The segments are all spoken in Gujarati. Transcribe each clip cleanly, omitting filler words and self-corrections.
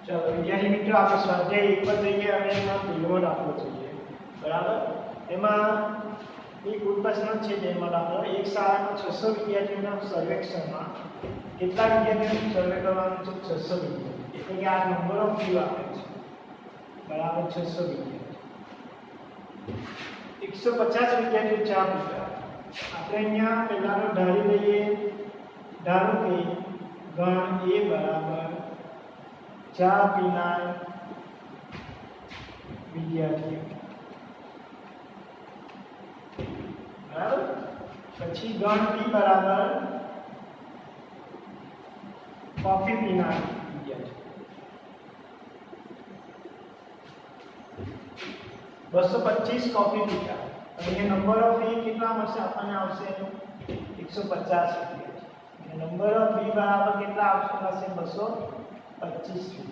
चलो विद्यार्थी मित्रों आप स्वाध्याय 1 पर જઈએ અને એમાં પહેલો દાખલો જોઈએ બરાબર એમાં એક ઉત્પ્રશ્ન છે જેમાં દાખલો એક શાળામાં 600 વિદ્યાર્થીઓના સર્વેક્ષણમાં કેટલા વિદ્યાર્થીઓનું સર્વે કરવાનું છે 600 વિદ્યાર્થીઓ એટલે કે આ નંબર ઓફ વ્યૂ આપે છે બરાબર 600 વિદ્યાર્થીઓ 150 વિદ્યાર્થીઓ ચા પીતા આપણે અહીંયા પહેલાનો ધારી લઈએ ધારો કે ગણ A બરાબર ચા પીનાર વિદ્યાર્થીઓ બરાબર પછી ગણ B બરાબર કોફી પીનાર વિદ્યાર્થીઓ 225 કોફી પીતા અને નંબર ઓફ A કેટલા મળશે આપણને આવશે 150 નંબર ઓફ B બરાબર કેટલા આવશે 225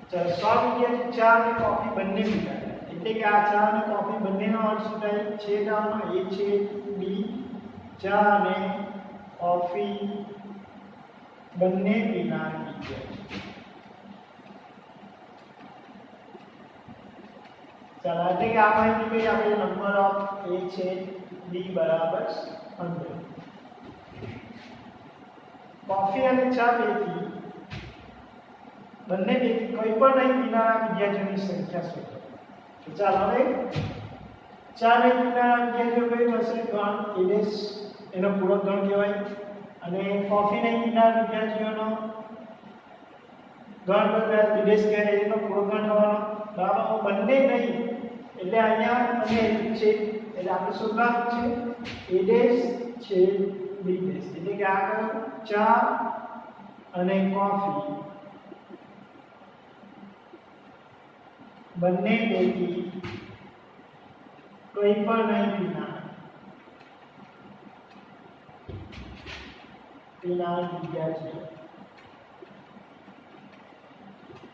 ચાલો 100 વિદ્યાર્થી ચા અને કોફી બંને પીતા એટલે કે આ ચા અને કોફી બંનેનો અર્થ શું થાય છે ગામનો A છે B ચા અને કોફી બંને પીનાર વિદ્યાર્થી ચાલો એટલે કે આ માહિતી કઈ આપણે નંબર ઓફ A છે B બરાબર 100 કોફી અને ચા પૈકી બંને પૈકી કોઈ પણ નહીં પીનારા વિદ્યાર્થીઓની સંખ્યા શોધો તો ચાલો હવે ચા નહીં પીનારા વિદ્યાર્થીઓ કઈ મળશે ગણ એડેસ એનો પૂરક ગણ કહેવાય અને કોફી નહીં પીનારા વિદ્યાર્થીઓનો ગણ પર એડેસ કહેવાય એનો પૂરક ગણ થવાનો બરાબર બંને નહીં એટલે અહીંયા અને છે એટલે આપણે શોધવાનું છે એડેસ છે બીડેસ એટલે કે આગળ ચા અને કોફી બંને પૈકી કોઈ પણ નહીં પીનાર વિદ્યાર્થીઓ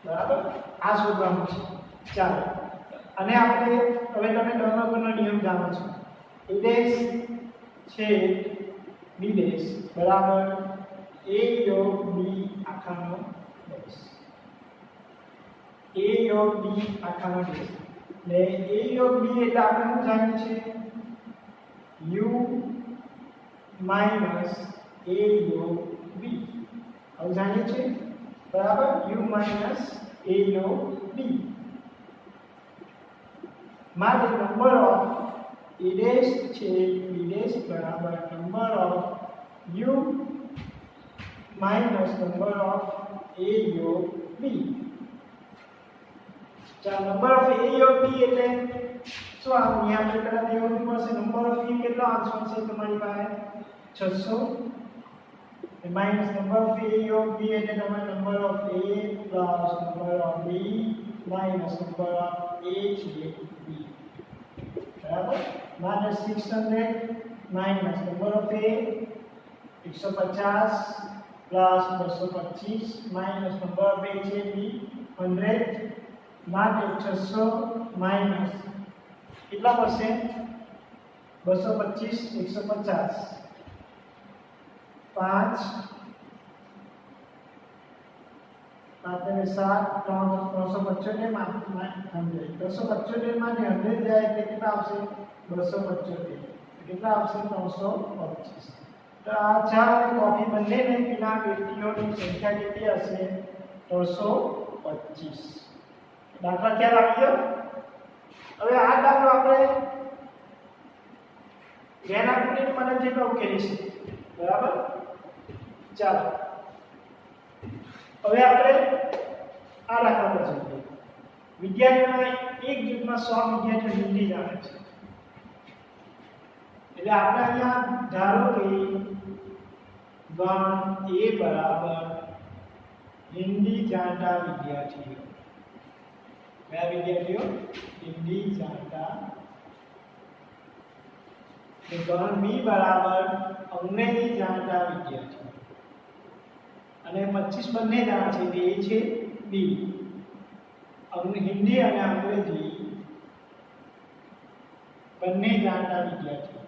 બરાબર આ શોધવાનું છે ચાલો અને આપણે હવે તમે ડર્નોગરનો નિયમ જાણો છો એડેસ છે બીડેસ બરાબર A યોગ B આખાનો ડેશ A યોગ B આખાનો ડેશ ને A યોગ B એટલે આપણે શું જાણીએ છીએ U માઈનસ A યોગ B હવે જાણીએ છીએ બરાબર U માઈનસ A યોગ B માટે નંબર ઓફ A ડેશ છે B ડેશ બરાબર number of U minus number of A યોગ B ચાલો નંબર ઓફ A યોગ B એટલે શું આવશે આપણે પેલા દેવું પડશે નંબર ઓફ E કેટલો આન્સર છે તમારી પાસે 600 માઈનસ નંબર ઓફ A યોગ B એટલે તમારો number of A plus number of B minus number of A છે B બરાબર minus 600 minus number of A 150 plus 225 minus number of A છે B 100 માટે 600 માઈનસ કેટલા પડશે 225 150 5 આપણે 7 375 માં 100 375 માંથી 100 જાય એટલે કેટલા આવશે 275 કેટલા આવશે 325 તો આ ચા અને કોફી બંને નહીં પીનાર વ્યક્તિઓની સંખ્યા કેટલી હશે 325 દાખલા ખ્યાલ આવ્યો હવે આ દાખલો આપણે ગેનાકૃતિની મદદથી ઉકેલીશું બરાબર ચાલો હવે આપણે આ દાખલા પર જઈએ વિદ્યાર્થીઓના એક જૂથમાં 100 વિદ્યાર્થીઓ હિન્દી જાણે છે એટલે આપણે અહીંયા ધારો કે ગણ A બરાબર હિન્દી જાણતા વિદ્યાર્થીઓ કયા વિદ્યાર્થીઓ હિન્દી જાણતા ગણ B બરાબર અંગ્રેજી જાણતા વિદ્યાર્થીઓ અને 25 બંને જાણે છે કે A છે B હિન્દી અને અંગ્રેજી બંને જાણતા વિદ્યાર્થીઓ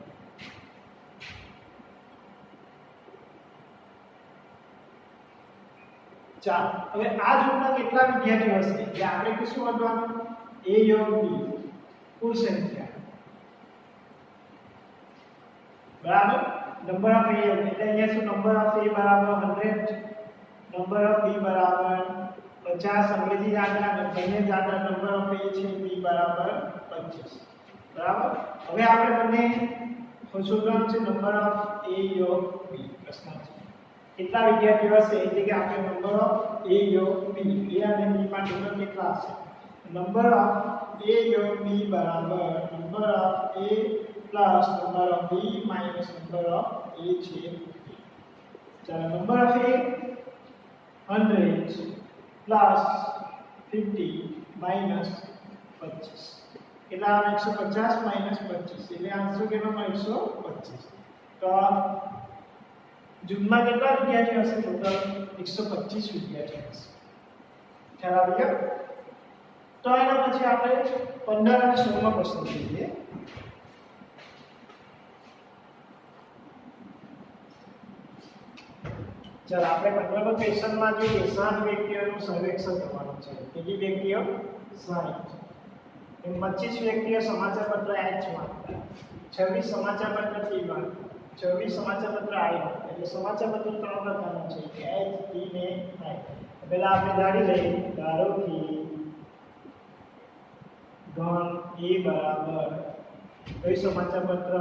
ચાલો હવે આ જૂથમાં કેટલા વિદ્યાર્થીઓ હશે એટલે આપણે શું વધવાનું a યોગ b કુલ સંખ્યા બરાબર નંબર ઓફ a એટલે અહીંયા શું નંબર ઓફ a બરાબર 100 નંબર ઓફ b બરાબર 50 અંગ્રેજી જાણતા બંને જાણતા નંબર ઓફ a છે b બરાબર 25 બરાબર હવે આપણે બંને શોધવાનું છે નંબર ઓફ a યોગ b પ્રશ્ન છે કેટલા વિદ્યાર્થીઓ હશે એટલે કે આપણે નંબર ઓફ a યોગ b a અને b માં ટોટલ કેટલા હશે નંબર ઓફ a યોગ b બરાબર number of a plus number of b minus number of a છે ચાલો number of a 100 plus 50 minus 25 કેટલા 150 માઈનસ 25 એટલે આન્સર કેટલો મળશે 125 તો જૂથમાં કેટલા વિદ્યાર્થીઓ હશે ટોટલ 125 વિદ્યાર્થીઓ હશે ખ્યાલ આવી ગયો તો એના પછી આપણે 15 અને 16 માં પ્રશ્ન જોઈએ ચાલો આપણે 15મા ક્વેશ્ચનમાં જોઈએ 60 વ્યક્તિઓનું સર્વેક્ષણ કરવાનું છે કેટલી વ્યક્તિઓ 60 25 વ્યક્તિઓ સમાચાર પત્ર H માં 26 સમાચાર પત્ર T માં 24 સમાચાર પત્ર I માં એટલે સમાચાર પત્ર ત્રણ પ્રકારના છે કે H T ને I પહેલા આપણે જાણી લઈએ ધારો કે ઘન A બરાબર કઈ સમાચાર પત્ર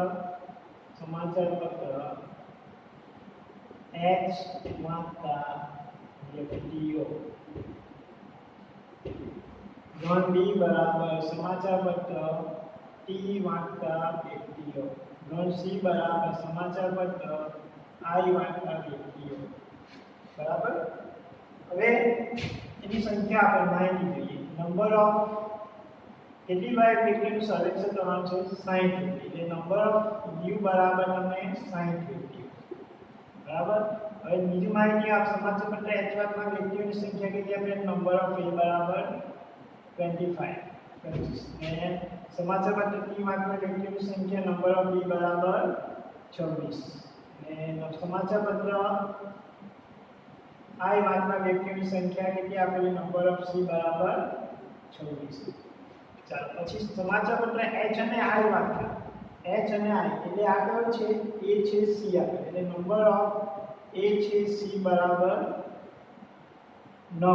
H માત્રા વ્યક્તિઓ ઘન B બરાબર સમાચાર પત્ર T માત્રા વ્યક્તિઓ ઘન C બરાબર સમાચાર પત્ર I માત્રા વ્યક્તિઓ બરાબર હવે એની સંખ્યા આપણે માહિતી જોઈએ નંબર ઓફ કેટલી વાર વ્યક્તિનું સર્વેક્ષણ કરવાનું છે 60 એટલે નંબર ઓફ U બરાબર તમને 60 વ્યક્તિઓ બરાબર હવે બીજી માહિતી આપ સમાચાર પત્ર H વાળા વ્યક્તિઓની સંખ્યા કેટલી આપણે નંબર ઓફ A બરાબર 25 અને સમાચાર પત્ર T વાળા વ્યક્તિઓની સંખ્યા નંબર ઓફ B બરાબર 26 અને સમાચાર પત્ર I વાળા વ્યક્તિઓની સંખ્યા કેટલી આપેલી નંબર ઓફ C બરાબર 26 ચાલો પછી સમાચાર પત્ર H અને I વાળા H અને I એટલે આ કયો છે A છે C આપે એટલે નંબર ઓફ A છે C બરાબર 9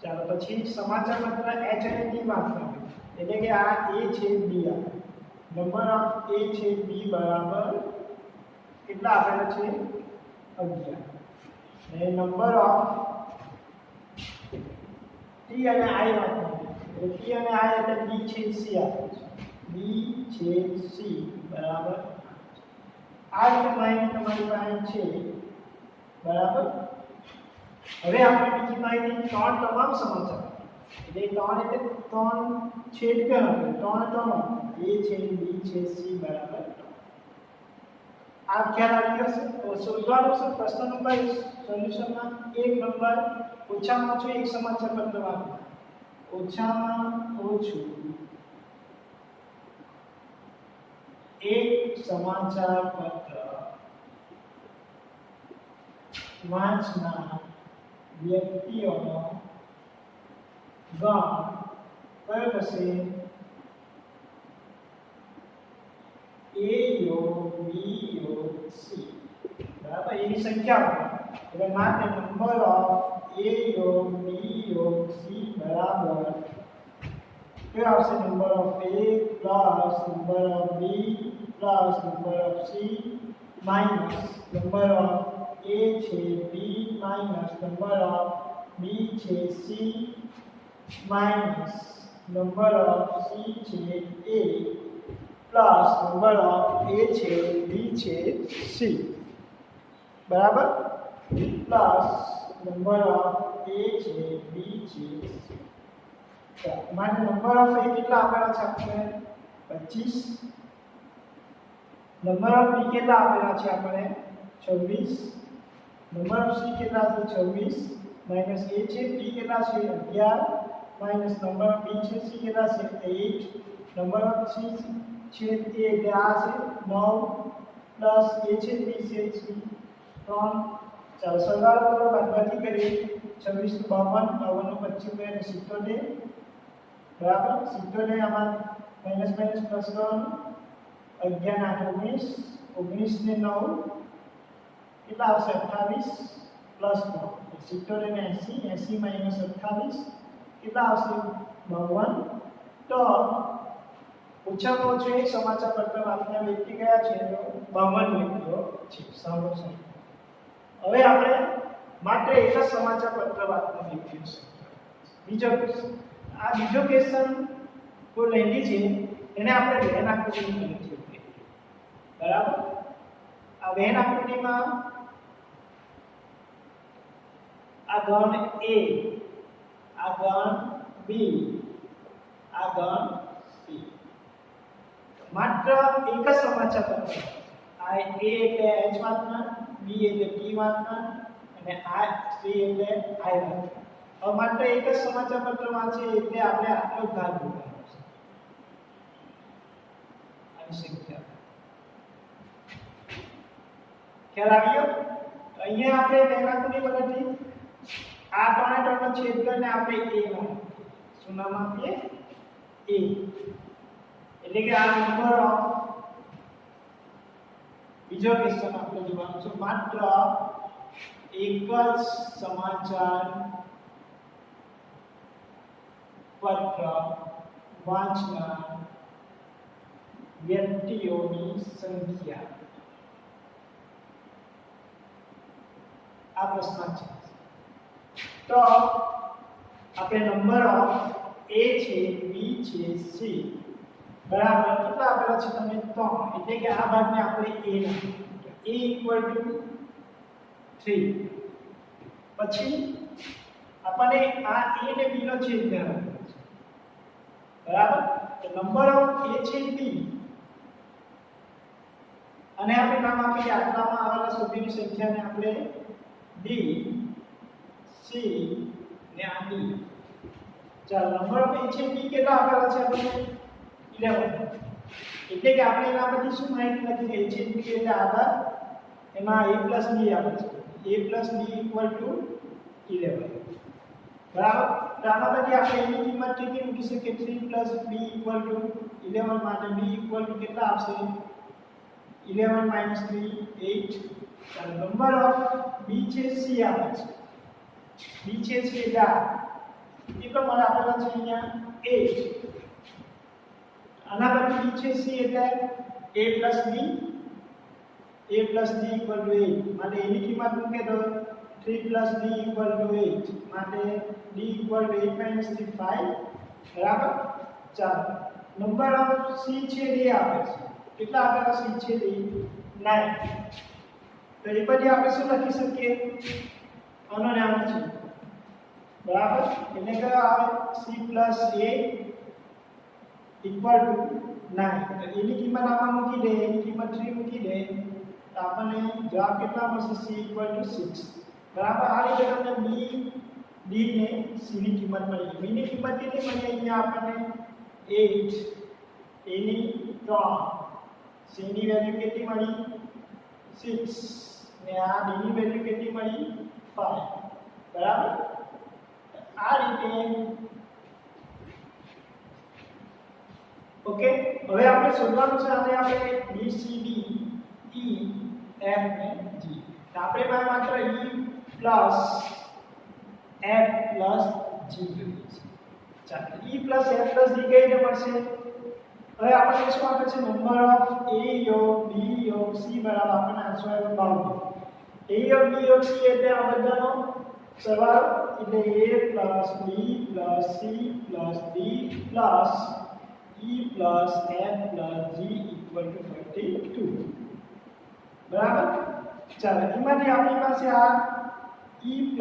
ચાલો પછી સમાચાર પત્ર H અને T વાળા એટલે કે આ A છે B આપે નંબર ઓફ A છે B બરાબર કેટલા આપેલા છે 11 અને નંબર ઓફ T અને I વાળા એટલે T અને I એટલે B છે C આપે છે B છે C બરાબર આ રીતે માહિતી તમારી પાસે છે બરાબર હવે આપણે બીજી માહિતી ત્રણ તમામ સમાચાર એટલે ત્રણ એટલે ત્રણ છેદ કરો ત્રણ A છે B છે C બરાબર આ ખ્યાલ આવી ગયો છે તો શોધવાનું છે પ્રશ્ન નંબર સોલ્યુશનમાં એક નંબર ઓછામાં ઓછું એક સમાચાર પત્ર વાંચો ઓછામાં ઓછું એક સમાચાર પત્ર વાંચનાર વ્યક્તિઓનો ગણ કયો થશે A યોગ B યોગ C બરાબર એની સંખ્યા એટલે માત્ર નંબર ઓફ A યોગ B યોગ C બરાબર કયો આવશે number of A plus number of B plus number of C minus number of A છે B minus number of B છે C minus number of C છે A plus number of A છે B છે C બરાબર પ્લસ નંબર ઓફ A છે B છે C માને નંબર ઓફ A કેટલા આપેલા છે આપણે 25 નંબર ઓફ B કેટલા આપેલા છે આપણે 26 નંબર ઓફ C કેટલા છે 26 માઈનસ A છે B કેટલા છે 11 માઈનસ નંબર ઓફ B છે C કેટલા છે 8 નંબર ઓફ C છે A એટલે આ છે 9 પ્લસ A છે B છે 3 ચાલો સરવાળો કરો, બાદબાકી કરીએ. 26 નું 52, 52 નું 25 એટલે 77, બરાબર. 77 આમાં માઈનસ માઈનસ પ્લસ કરવાનું. 11 8 19, 19 ને 9 કેટલા આવશે? 28 પ્લસ 9 77 ને 80, 80 માઈનસ 28 કેટલા આવશે? 52. તો ઓછામાં ઓછો એક સમાચાર પત્ર વાંચનાર વ્યક્તિ કયા છે? 52 વ્યક્તિઓ છે. સાંભળો સાહેબ, હવે આપણે માત્ર એક જ સમાચાર પત્ર વાંચનાર વ્યક્તિઓ છે. બીજો ક્વેશ્ચન, આ બીજો ક્વેશ્ચન કોઈ લેંધી છે એને આપણે વેન આકૃતિ કહીએ, બરાબર. આ વેન આકૃતિમાં આ ગણ A, આ ગણ B, આ ગણ C. માત્ર એક જ સમાચાર પત્ર. આ A એટલે H વાંચનાર, B એટલે T વાંચનાર અને આ C એટલે I વાંચનાર. હવે માત્ર એક જ સમાચાર પત્ર વાંચે એટલે આપણે આટલો ભાગ મૂકવાનો છે. આની સંખ્યા ખ્યાલ આવ્યો? તો અહીંયા આપણે વેનાકુની ગણતરી આ ત્રણે ત્રણનો છેદ કરીને આપણે A માં શું નામ આપીએ? A. એટલે કે આ નંબર ઓફ બીજો ક્વેશ્ચન આપણે જોવાનો છે. માત્ર એક જ સમાચાર પત્ર વાંચનાર વ્યક્તિઓની સંખ્યા. આ પ્રશ્ન છે. તો આપણે નંબર ઓફ A છે, B છે, C બરાબર કેટલા આપેલા છે? તમે 3. એટલે કે આ ભાગને આપણે A નાખીએ. A = 3. પછી આપણને આ A ને B નો છેદ કરવાનો છે, બરાબર. તો નંબર ઓફ A છે B અને આપણે નામ આપીએ આટલામાં આવેલા સભ્યોની સંખ્યાને આપણે D, C ને આ D. ચાલો નંબર ઓફ A છે B કેટલા આપેલા છે? આપણે 11. એટલે કે આપણે એના પરથી શું માહિતી લખી? A છે B એટલે આધાર એમાં A + B આવે છે. A + B = 11, બરાબર. તો આના પરથી આપણે એની કિંમત કેટલી મૂકી શકીએ? 3 + B = 11 માટે B = કેટલા આવશે? 11 - 3 8. ચાલો નંબર ઓફ B છે C આવે છે. B છે C એટલે કેટલો મને આપેલો છે અહીંયા? 8. આના પરથી B છે C એટલે A + D, A + D = 8 માટે એની કિંમત મૂકે તો 3 + D = 8 માટે D = 8 - 3 5, બરાબર. ચાલો નંબર ઓફ C છે D આપે છે. કેટલા આપેલા C છે D? 9. તો એ પછી આપણે શું લખી શકીએ? આનો નામ છે, બરાબર. એટલે કે આવે C + A = 9. તો એની કિંમત આમાં મૂકી દે, એની કિંમત 3 મૂકી દે તો આપણને જવાબ કેટલા મળશે? C = 6, બરાબર. આ રીતે તમને B, D ને C ની કિંમત મળી. B ની કિંમત કેટલી મળી? અહીંયા આપણને 8, A ની 3, C ની વેલ્યુ કેટલી મળી? 6 ને આ D ની વેલ્યુ કેટલી મળી? 5, બરાબર. આ રીતે ઓકે. હવે આપણે શોધવાનું છે આને આપણે B C D E F અને G. તો આપણે માત્ર E + F + G જોઈએ છે. ચાલો E + F + G કઈ રીતે મળશે? હવે આપણે શું આપે છે? નંબર ઓફ A યોગ B યોગ C બરાબર આપણને આન્સર આવ્યો 52. A યોગ B યોગ C એટલે આ બધાનો સરવાળો એટલે A + B + C + D + E + F + G = 52, બરાબર. ચાલો એમાંથી આપણી પાસે આ E +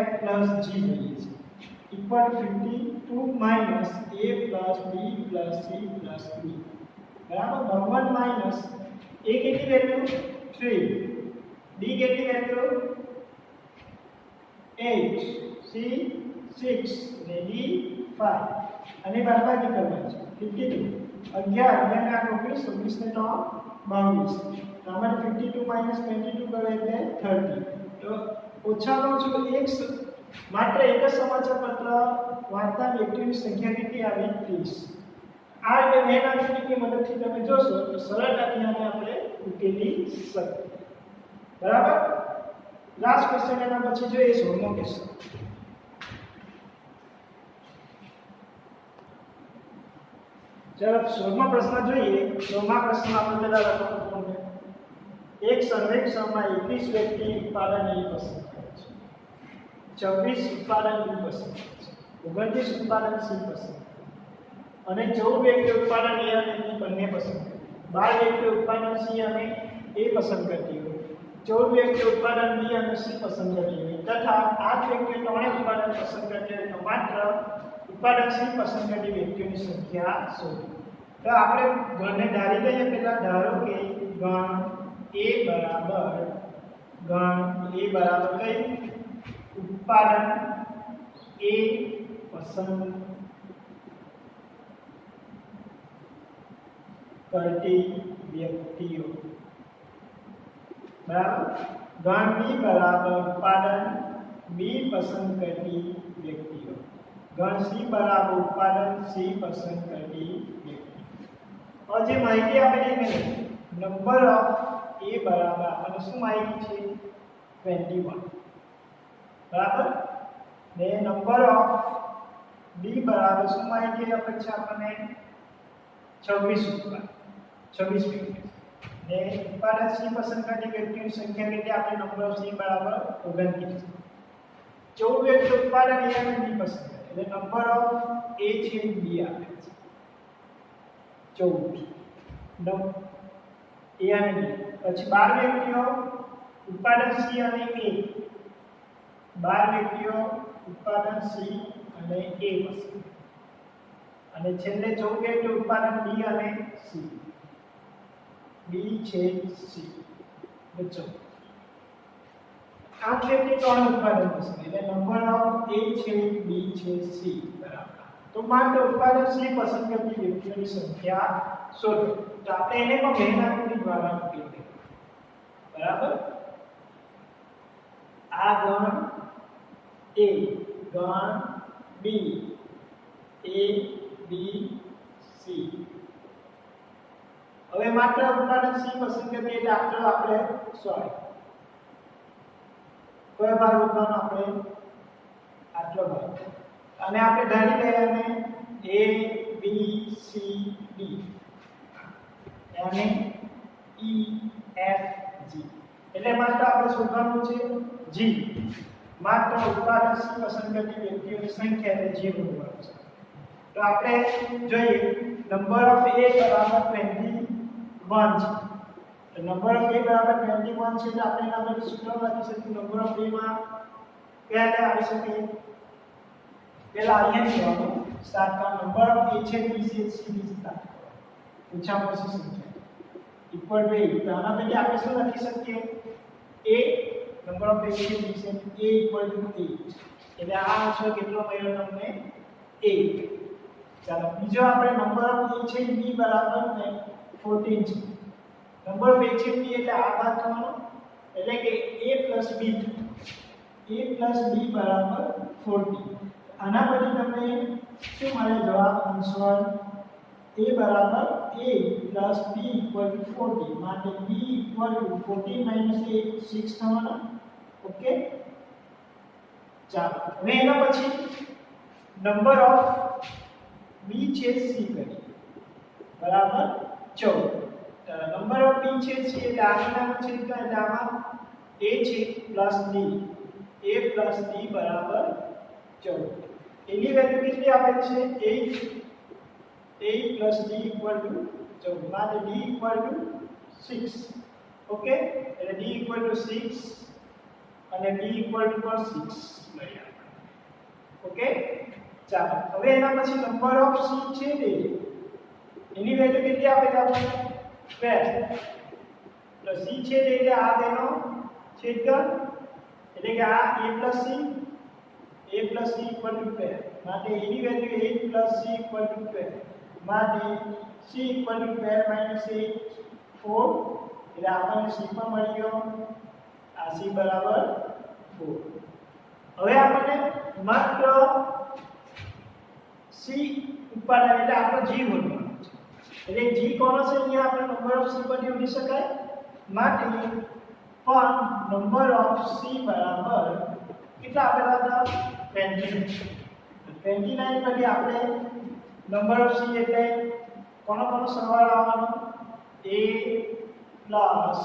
F + G જોઈએ છે. = 52 - A + B + C + D, બરાબર. 52 - A કેટલી વેલ્યુ? 3, D કેટલી વેલ્યુ? 8, C 6 ને D 5 અને બાદબાકી કરવાની છે. 52 11 11 ને 19 19 ને 3 22. આમાંથી 52 - 22 કરે એટલે 30. તો ઓછામાં ઓછું માત્ર એક જ સમાચાર પત્ર વાંચતા વ્યક્તિઓની સંખ્યા કેટલી આવી 30. આ રીતે મેન આકૃતિની મદદથી તમે જોશો તો સરળતાથી આને આપણે ઉકેલી શકીએ. બરાબર. લાસ્ટ ક્વેશ્ચન એના પછી જોઈએ 16મો ક્વેશ્ચન. ચાલો 16મો પ્રશ્ન જોઈએ. 16મા પ્રશ્ન આપણે પહેલા લખવાનું છે. એક સર્વેક્ષણમાં 21 વ્યક્તિ ઉત્પાદન A પસંદ કરે છે, 26 ઉત્પાદન B પસંદ કરે છે, 29 ઉત્પાદન C પસંદ કરે અને 14 વ્યક્તિ ઉત્પાદન A અને B બંને પસંદ કરે. 12 વ્યક્તિ ઉત્પાદન C અને A પસંદ કરતી હોય, 14 વ્યક્તિ ઉત્પાદન B અને C પસંદ કરતી હોય તથા 8 વ્યક્તિ ત્રણેય ઉત્પાદન પસંદ કરતી હોય તો માત્ર ઉત્પાદન C પસંદ કરતી વ્યક્તિઓની સંખ્યા શોધો. તો આપણે ગણને ધારી લઈએ. પહેલા ધારો કે ગણ A બરાબર કઈ ઉત્પાદન A પસંદ કરતી વ્યક્તિઓ બરાબર. ગણ B બરાબર ઉત્પાદન B પસંદ કરતી વ્યક્તિઓ. ગણ C બરાબર ઉત્પાદન C પસંદ કરતી વ્યક્તિઓ. और જે માહિતી આપેલી છે નંબર ઓફ A બરાબર આપણને શું માહિતી છે 21 બરાબર. ને નંબર ઓફ B બરાબર શું માહિતી આપે છે આપણને 26 વ્યક્તિ. ને ઉત્પાદન C પસંદ કરતી વ્યક્તિઓની સંખ્યા કેટલી આપણે નંબર ઓફ C બરાબર 29. 14 વ્યક્તિ ઉત્પાદન A અને B પસંદ કરે એટલે નંબર ઓફ A છે B આપે છે 14 A અને B. પછી 12 વ્યક્તિઓ ઉત્પાદન C અને A, 12 વ્યક્તિઓ ઉત્પાદન C અને A પસંદ અને છેલ્લે 14 વ્યક્તિઓ ઉત્પાદન B અને C. B છે C બચો 8 વ્યક્તિ ત્રણ ઉત્પાદન પસંદ એટલે નંબર ઓફ A છે B છે C બરાબર. તો માત્ર ઉત્પાદન C પસંદ કરતી વ્યક્તિઓની સંખ્યા શોધો. તો આપણે એને પણ મેન આકૃતિ દ્વારા મૂકીએ બરાબર. આ ગણ A, ગણ B, A B C. હવે માત્ર ઉત્પાદન C પસંદ કરીએ એટલે આપણે સોરી કોઈ ભાગ ઉત્પાદન આપણે આટલો ભાગ અને આપણે ધારી લઈએ અને A B C D અને E F G એટલે માત્ર આપણે શોધવાનું છે G. માત્ર ઉત્પાદન C પસંદ કરતી વ્યક્તિઓની સંખ્યા એટલે G બરાબર છે. તો આપણે જોઈએ નંબર ઓફ A બરાબર 21 છે. તો નંબર ઓફ A બરાબર 21 છે એટલે આપણે એના પર સૂત્ર લખી શકીએ. નંબર ઓફ A માં કયા આવી શકે પહેલા અહીંયા લેવાનું સ્ટાર્ટ કા નંબર ઓફ A છે B છે C D સ્ટાર્ટ ઓછામાં ઓછી સંખ્યા ઇક્વલ ટુ 8. તો આના માટે આપણે શું લખી શકીએ A નંબર ઓફ A છે B છે A ઇક્વલ ટુ 8 એટલે આ આન્સર કેટલો મળ્યો તમને 8. ચાલો બીજો આપણે નંબર ઓફ A છે B બરાબર 14 છે. નંબર ઓફ A છે B એટલે આ ભાગ થવાનો એટલે કે A + B A + B બરાબર 40. આના પછી તમને શું મળે જવાબ આન્સર A બરાબર A + B = 40 માટે B = 14 - 8 6 થવાનો. ઓકે ચાલો હવે એના પછી નંબર ઓફ B છે C કરીએ બરાબર 14. નંબર ઓફ B છે C એટલે આગળના છે એટલે આમાં A છે + D A + D બરાબર 14. એની વેલ્યુ કેટલી આપે છે 8 + D = 14 માટે D = 6. ઓકે એટલે D = 6 અને B = 6 લઈએ ઓકે ચાલો હવે એના પછી નંબર ઓફ C છે ને એની વેલ્યુ કેટલી આપે છે આપણે 12 તો C છે એટલે આ તેનો છેદગણ એટલે કે આ A + C = 12 માટે એની વેલ્યુ 8 + C = 12 માટે C = 12 - 8 4 એટલે આપણને C પણ મળી ગયો. આ C બરાબર 4 હવે આપણને માત્ર સી ઉત્પાદન એટલે આપણો જી શોધવાનો છે એટલે જી કોનો છે અહીંયા આપણે નંબર ઓફ સી પરથી શોધી શકાય માટે પણ નંબર ઓફ સી બરાબર કેટલા આપેલા હતા 29 29 પછી આપણે નંબર ઓફ સી એટલે કોનો સરવાળો આવવાનો a plus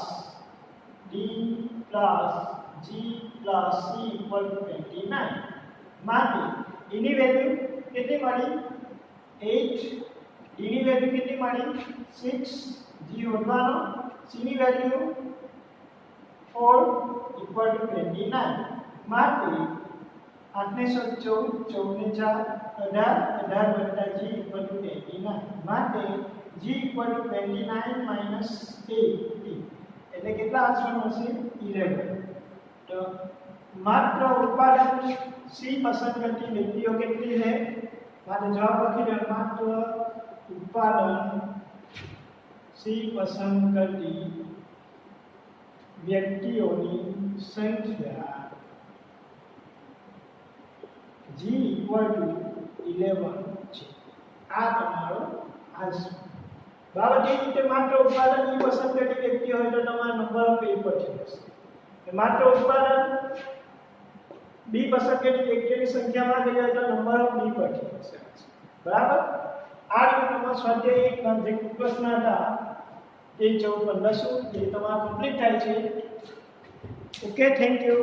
d plus g plus c equal to 29 માટે એની વેલ્યુ કેટલી મળી 8 d ની વેલ્યુ કેટલી મળી 6 g શોધવાનો c ની વેલ્યુ 4 ઇક્વલ ટુ 29 માટે 8 ને 14 14 ને 4 18 18 વત્તા g ઇક્વલ ટુ 29 માટે g ઇક્વલ ટુ 29 માઈનસ 8 એટલે કેટલા આન્સર મળશે 11 તો માત્ર ઉત્પાદન સી પસંદ કરતી વ્યક્તિઓ કેટલી છે માટે જવાબ લખી દો માત્ર ઉત્પાદન સી પસંદ કરતી વ્યક્તિઓની સંખ્યા g ઇક્વલ ટુ 11 છે આ તમારો આન્સર બરાબર એ રીતે માત્ર ઉત્પાદન ઈ પસંદ કરતી વ્યક્તિ હોય તો તમારો નંબર ઓફ એ પરથી હશે માત્ર ઉત્પાદન બી પસંદ કરતી વ્યક્તિઓની સંખ્યા માં ગઈ તો નંબર ઓફ બી પરથી હશે બરાબર આ રીતે તમારો સ્વાધ્યાય એક જે પ્રશ્ન હતા તે 14 15 જે તમારો કમ્પ્લીટ થાય છે ઓકે થેન્ક યુ